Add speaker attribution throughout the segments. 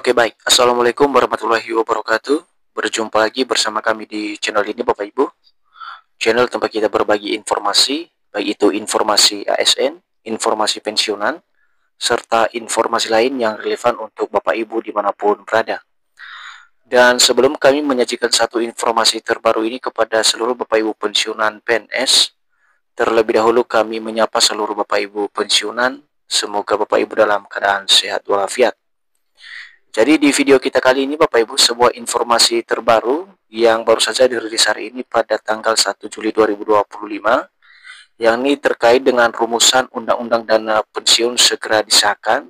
Speaker 1: Oke, baik. Assalamualaikum warahmatullahi wabarakatuh. Berjumpa lagi bersama kami di channel ini, Bapak Ibu. Channel tempat kita berbagi informasi, baik itu informasi ASN, informasi pensiunan, serta informasi lain yang relevan untuk Bapak Ibu dimanapun berada. Dan sebelum kami menyajikan satu informasi terbaru ini kepada seluruh Bapak Ibu pensiunan PNS, terlebih dahulu kami menyapa seluruh Bapak Ibu pensiunan. Semoga Bapak Ibu dalam keadaan sehat walafiat. Jadi di video kita kali ini Bapak Ibu, sebuah informasi terbaru yang baru saja dirilis hari ini pada tanggal 1 Juli 2025, yang ini terkait dengan rumusan Undang-Undang Dana Pensiun segera disahkan,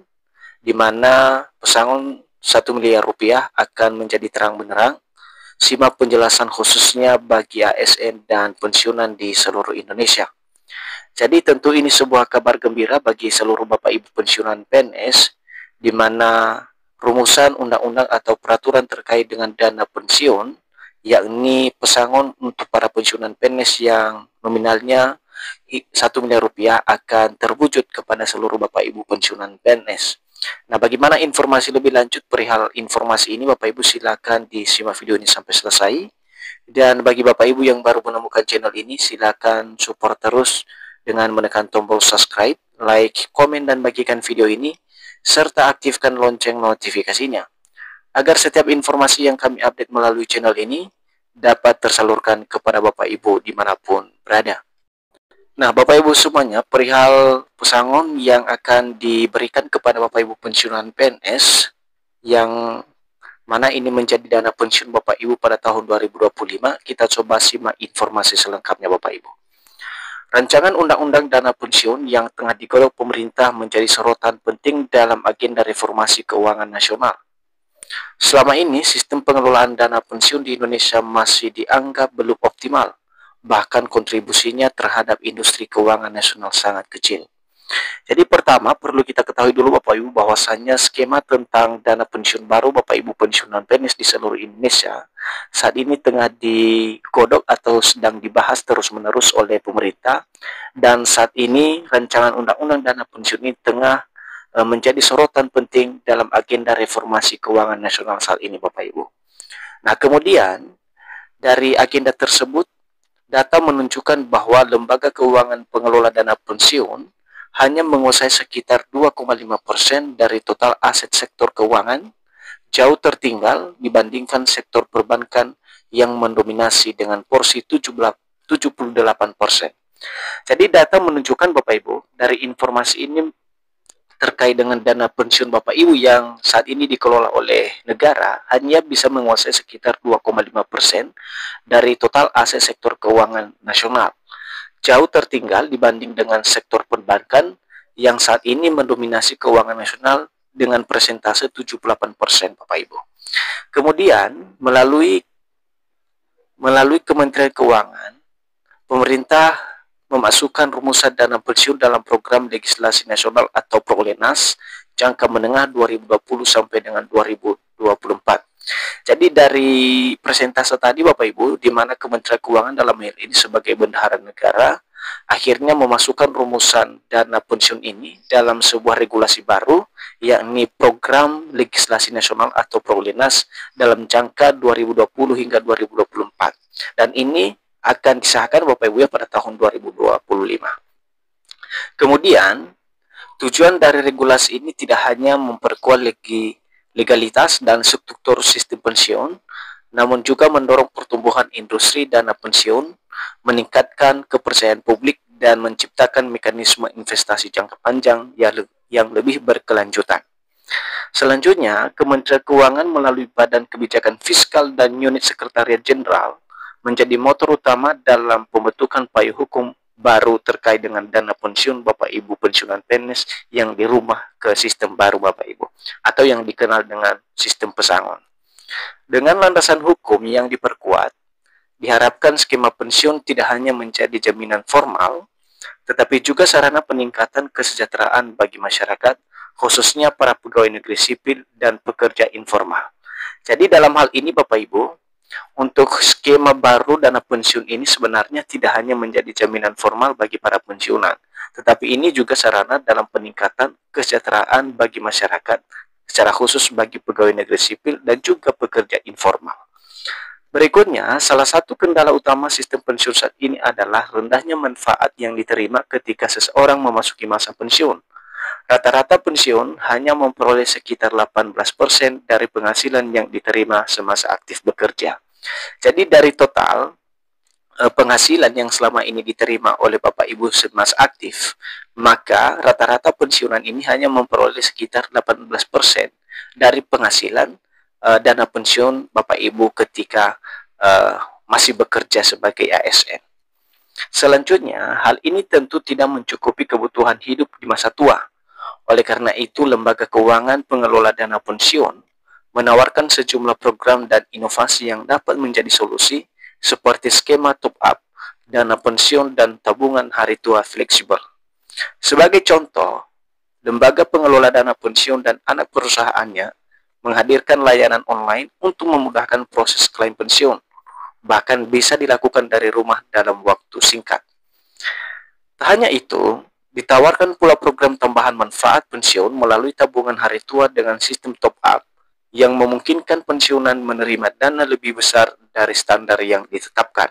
Speaker 1: di mana pesangon 1 miliar rupiah akan menjadi terang benderang. Simak penjelasan khususnya bagi ASN dan pensiunan di seluruh Indonesia. Jadi tentu ini sebuah kabar gembira bagi seluruh Bapak Ibu pensiunan PNS, di mana rumusan undang-undang atau peraturan terkait dengan dana pensiun, yakni pesangon untuk para pensiunan PNS yang nominalnya 1 miliar rupiah akan terwujud kepada seluruh Bapak Ibu pensiunan PNS. Nah, bagaimana informasi lebih lanjut perihal informasi ini, Bapak Ibu silakan disimak video ini sampai selesai. Dan bagi Bapak Ibu yang baru menemukan channel ini, silakan support terus dengan menekan tombol subscribe, like, komen, dan bagikan video ini, serta aktifkan lonceng notifikasinya, agar setiap informasi yang kami update melalui channel ini dapat tersalurkan kepada Bapak Ibu dimanapun berada. Nah, Bapak Ibu semuanya, perihal pesangon yang akan diberikan kepada Bapak Ibu pensiunan PNS, yang mana ini menjadi dana pensiun Bapak Ibu pada tahun 2025, kita coba simak informasi selengkapnya Bapak Ibu. Rancangan Undang-Undang Dana Pensiun yang tengah digodok pemerintah menjadi sorotan penting dalam agenda reformasi keuangan nasional. Selama ini, sistem pengelolaan dana pensiun di Indonesia masih dianggap belum optimal, bahkan kontribusinya terhadap industri keuangan nasional sangat kecil. Jadi pertama, perlu kita ketahui dulu Bapak Ibu bahwasannya skema tentang dana pensiun baru Bapak Ibu pensiunan PNS di seluruh Indonesia saat ini tengah digodok atau sedang dibahas terus-menerus oleh pemerintah, dan saat ini rancangan undang-undang dana pensiun ini tengah menjadi sorotan penting dalam agenda reformasi keuangan nasional saat ini Bapak Ibu. Nah, kemudian dari agenda tersebut, data menunjukkan bahwa lembaga keuangan pengelola dana pensiun hanya menguasai sekitar 2,5% dari total aset sektor keuangan, jauh tertinggal dibandingkan sektor perbankan yang mendominasi dengan porsi 78%. Jadi data menunjukkan Bapak Ibu, dari informasi ini terkait dengan dana pensiun Bapak Ibu yang saat ini dikelola oleh negara hanya bisa menguasai sekitar 2,5% dari total aset sektor keuangan nasional, jauh tertinggal dibanding dengan sektor perbankan yang saat ini mendominasi keuangan nasional dengan persentase 78% Bapak Ibu. Kemudian melalui Kementerian Keuangan, pemerintah memasukkan rumusan dana pensiun dalam program legislasi nasional atau Prolegnas jangka menengah 2020 sampai dengan 2024. Jadi dari persentase tadi Bapak Ibu, di mana Kementerian Keuangan dalam hal ini sebagai bendahara negara akhirnya memasukkan rumusan dana pensiun ini dalam sebuah regulasi baru, yakni program legislasi nasional atau Prolegnas dalam jangka 2020 hingga 2024. Dan ini akan disahkan Bapak Ibu ya pada tahun 2025. Kemudian tujuan dari regulasi ini tidak hanya memperkuat legalitas dan struktur sistem pensiun, namun juga mendorong pertumbuhan industri dana pensiun, meningkatkan kepercayaan publik, dan menciptakan mekanisme investasi jangka panjang yang lebih berkelanjutan. Selanjutnya, Kementerian Keuangan melalui Badan Kebijakan Fiskal dan Unit Sekretariat Jenderal menjadi motor utama dalam pembentukan payung hukum baru terkait dengan dana pensiun Bapak Ibu pensiunan PNS yang dirubah ke sistem baru Bapak Ibu, atau yang dikenal dengan sistem pesangon. Dengan landasan hukum yang diperkuat, diharapkan skema pensiun tidak hanya menjadi jaminan formal, tetapi juga sarana peningkatan kesejahteraan bagi masyarakat, khususnya para pegawai negeri sipil dan pekerja informal. Jadi dalam hal ini Bapak Ibu, untuk skema baru dana pensiun ini sebenarnya tidak hanya menjadi jaminan formal bagi para pensiunan, tetapi ini juga sarana dalam peningkatan kesejahteraan bagi masyarakat secara khusus bagi pegawai negeri sipil dan juga pekerja informal. Berikutnya, salah satu kendala utama sistem pensiun saat ini adalah rendahnya manfaat yang diterima ketika seseorang memasuki masa pensiun. Rata-rata pensiun hanya memperoleh sekitar 18% dari penghasilan yang diterima semasa aktif bekerja. Jadi dari total penghasilan yang selama ini diterima oleh Bapak Ibu semasa aktif, maka rata-rata pensiunan ini hanya memperoleh sekitar 18% dari penghasilan dana pensiun Bapak Ibu ketika masih bekerja sebagai ASN. Selanjutnya, hal ini tentu tidak mencukupi kebutuhan hidup di masa tua. Oleh karena itu, Lembaga Keuangan Pengelola Dana Pensiun menawarkan sejumlah program dan inovasi yang dapat menjadi solusi seperti skema top-up, dana pensiun, dan tabungan hari tua fleksibel. Sebagai contoh, Lembaga Pengelola Dana Pensiun dan anak perusahaannya menghadirkan layanan online untuk memudahkan proses klaim pensiun, bahkan bisa dilakukan dari rumah dalam waktu singkat. Tak hanya itu, ditawarkan pula program tambahan manfaat pensiun melalui tabungan hari tua dengan sistem top-up yang memungkinkan pensiunan menerima dana lebih besar dari standar yang ditetapkan.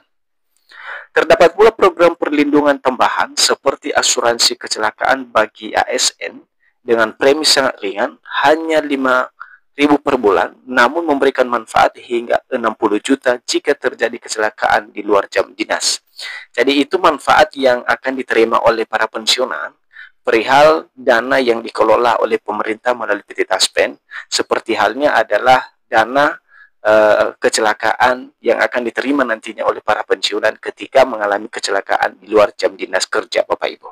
Speaker 1: Terdapat pula program perlindungan tambahan seperti asuransi kecelakaan bagi ASN dengan premi sangat ringan, hanya 5.000 per bulan, namun memberikan manfaat hingga 60 juta jika terjadi kecelakaan di luar jam dinas. Jadi itu manfaat yang akan diterima oleh para pensiunan perihal dana yang dikelola oleh pemerintah melalui PT Taspen, seperti halnya adalah dana kecelakaan yang akan diterima nantinya oleh para pensiunan ketika mengalami kecelakaan di luar jam dinas kerja, Bapak Ibu.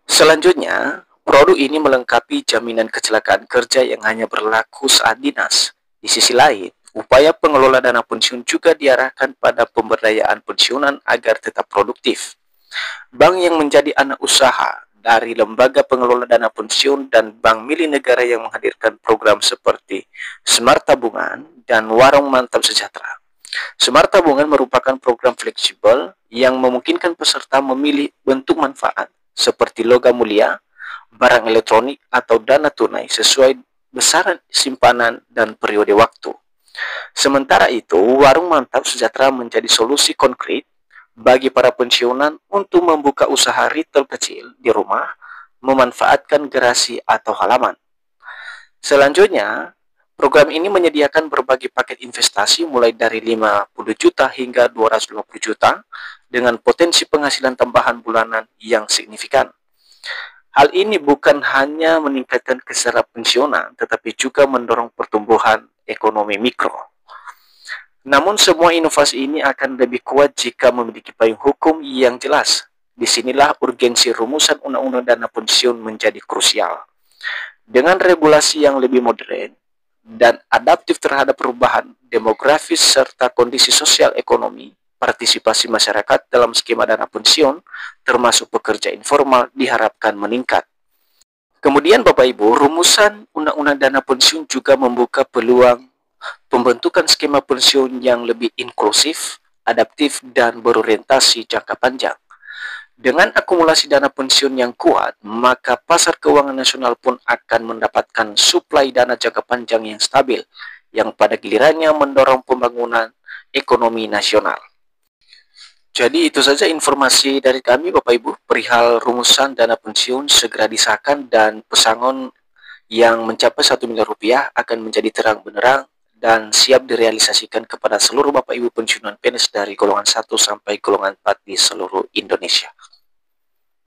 Speaker 1: Selanjutnya, produk ini melengkapi jaminan kecelakaan kerja yang hanya berlaku saat dinas. Di sisi lain, upaya pengelola dana pensiun juga diarahkan pada pemberdayaan pensiunan agar tetap produktif. Bank yang menjadi anak usaha dari lembaga pengelola dana pensiun dan bank milik negara yang menghadirkan program seperti Smart Tabungan dan Warung Mantap Sejahtera. Smart Tabungan merupakan program fleksibel yang memungkinkan peserta memilih bentuk manfaat seperti logam mulia, barang elektronik, atau dana tunai sesuai besaran simpanan dan periode waktu. Sementara itu, Warung Mantap Sejahtera menjadi solusi konkret bagi para pensiunan untuk membuka usaha retail kecil di rumah, memanfaatkan garasi atau halaman. Selanjutnya, program ini menyediakan berbagai paket investasi mulai dari 50 juta hingga 250 juta dengan potensi penghasilan tambahan bulanan yang signifikan. Hal ini bukan hanya meningkatkan kesejahteraan pensiunan, tetapi juga mendorong pertumbuhan ekonomi mikro. Namun semua inovasi ini akan lebih kuat jika memiliki payung hukum yang jelas. Disinilah urgensi rumusan undang-undang dana pensiun menjadi krusial. Dengan regulasi yang lebih modern dan adaptif terhadap perubahan demografis serta kondisi sosial ekonomi, partisipasi masyarakat dalam skema dana pensiun, termasuk pekerja informal, diharapkan meningkat. Kemudian Bapak Ibu, rumusan undang-undang dana pensiun juga membuka peluang pembentukan skema pensiun yang lebih inklusif, adaptif, dan berorientasi jangka panjang. Dengan akumulasi dana pensiun yang kuat, maka pasar keuangan nasional pun akan mendapatkan suplai dana jangka panjang yang stabil, yang pada gilirannya mendorong pembangunan ekonomi nasional. Jadi itu saja informasi dari kami Bapak Ibu perihal rumusan dana pensiun segera disahkan dan pesangon yang mencapai 1 miliar rupiah akan menjadi terang benderang dan siap direalisasikan kepada seluruh Bapak Ibu pensiunan PNS dari golongan 1 sampai golongan 4 di seluruh Indonesia.